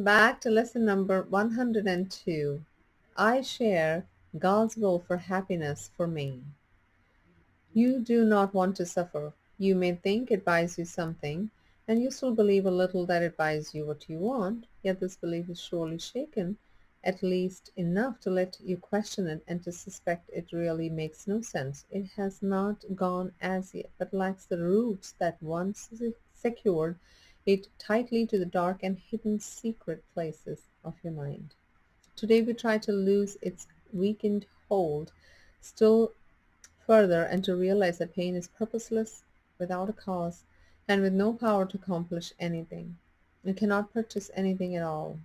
back to lesson number 102. I share God's will for happiness for me. You do not want to suffer. You may think it buys you something, and you still believe a little that it buys you what you want, yet this belief is surely shaken, at least enough to let you question it and to suspect it really makes no sense. It has not gone as yet, but lacks the roots that once secured it tightly to the dark and hidden secret places of your mind. Today we try to lose its weakened hold still further and to realize that pain is purposeless, without a cause, and with no power to accomplish anything. It cannot purchase anything at all.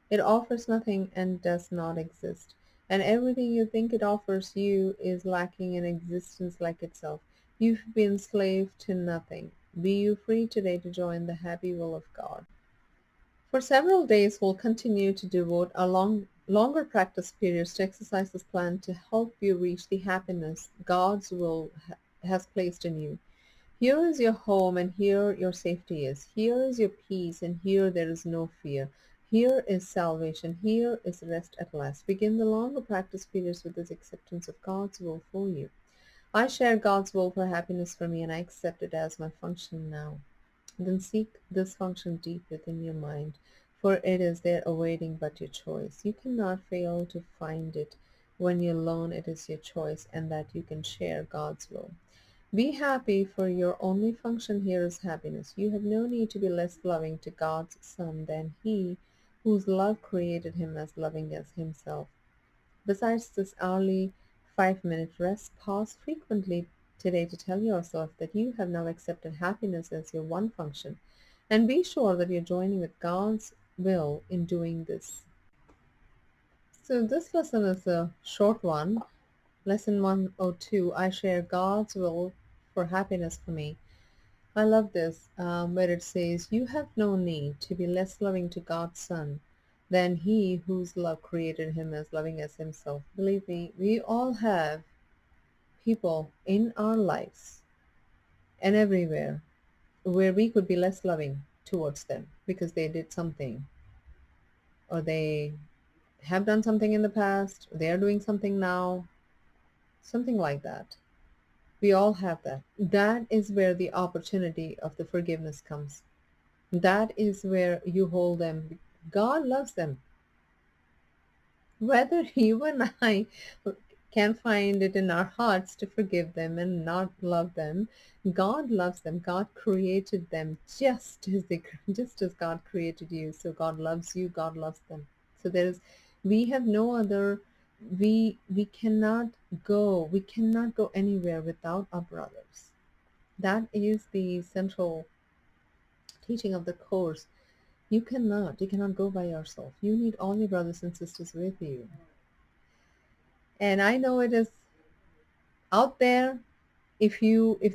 It offers nothing and does not exist. And everything you think it offers you is lacking in existence like itself. You've been slave to nothing. Be you free today to join the happy will of God. For several days, we'll continue to devote a longer practice periods to exercise this plan to help you reach the happiness God's will has placed in you. Here is your home, and here your safety is. Here is your peace, and here there is no fear. Here is salvation. Here is rest at last. Begin the longer practice periods with this acceptance of God's will for you. I share God's will for happiness for me, and I accept it as my function now. Then seek this function deep within your mind, for it is there awaiting but your choice. You cannot fail to find it when you learn it is your choice and that you can share God's will. Be happy, for your only function here is happiness. You have no need to be less loving to God's Son than He whose love created Him as loving as Himself. Besides this hourly 5-minute rest, pause frequently today to tell yourself that you have now accepted happiness as your one function, and be sure that you're joining with God's will in doing this. So this lesson is a short one. Lesson 102, I share God's will for happiness for me. I love this, where it says, you have no need to be less loving to God's Son than He whose love created Him as loving as Himself. Believe me, we all have people in our lives and everywhere where we could be less loving towards them because they did something, or they have done something in the past, or they are doing something now, something like that. We all have that. That is where the opportunity of the forgiveness comes. That is where you hold them. God loves them. Whether you and I can find it in our hearts to forgive them and not love them, God loves them. God created them just as God created you. So God loves you. God loves them. So we have no other. We cannot go anywhere without our brothers. That is the central teaching of the course. You cannot go by yourself. You need all your brothers and sisters with you. And I know it is out there. If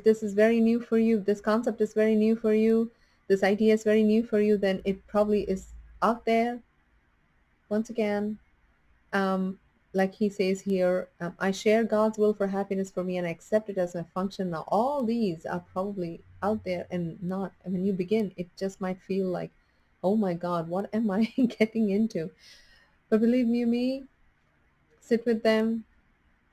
this is very new for you, this concept is very new for you, this idea is very new for you, then it probably is out there. Once again, like he says here, I share God's will for happiness for me and I accept it as my function now. All these are probably out there, and not, and when you begin, it just might feel like, oh my God, what am I getting into? But believe me, sit with them,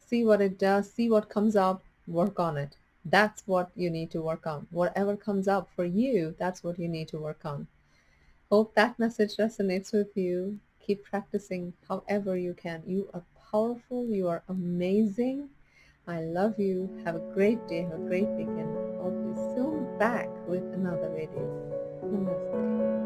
see what it does, see what comes up, work on it. That's what you need to work on. Whatever comes up for you, that's what you need to work on. Hope that message resonates with you. Keep practicing however you can. You are powerful. You are amazing. I love you. Have a great day. Have a great weekend. I'll be soon back with another video. Namaste.